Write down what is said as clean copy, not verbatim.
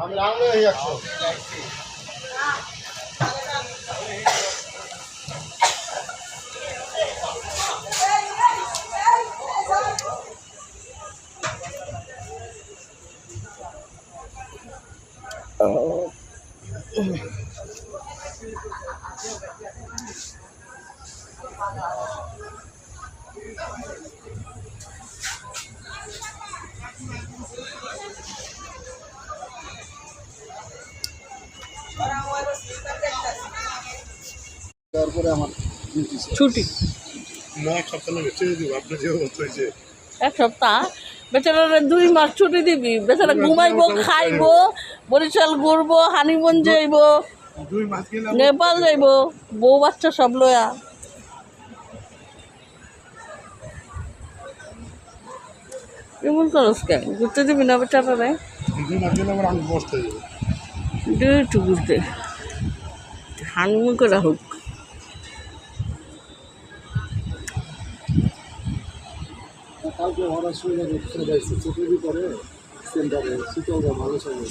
আমি রান্না হয়ে যাচ্ছি। তারপরে আমার ছুটি এক সপ্তাহ লাগে ছেড়ে দিব। আপনার যে অবস্থা হয়েছে, এক সপ্তাহ বেচারা 2 মাস ছুটি দিবি, বেচারা ঘুমাইবো, খাইবো, বরিশাল ঘুরবো, হানিমুন যাইব, 2 মাস গেলে নেপাল যাইব, বউ বাচ্চা সব লয়া। কেমন করস কেন? ঘুরতে দিবি না বেচারা রে? 2 মাস গেলে আবার আমি বসতে যাবো। একটু ঘুরতে হানিমুন করে হোক। কালকে হওয়ার সময় ছুটি করে সেন্টারে শীতল ভালো চলে।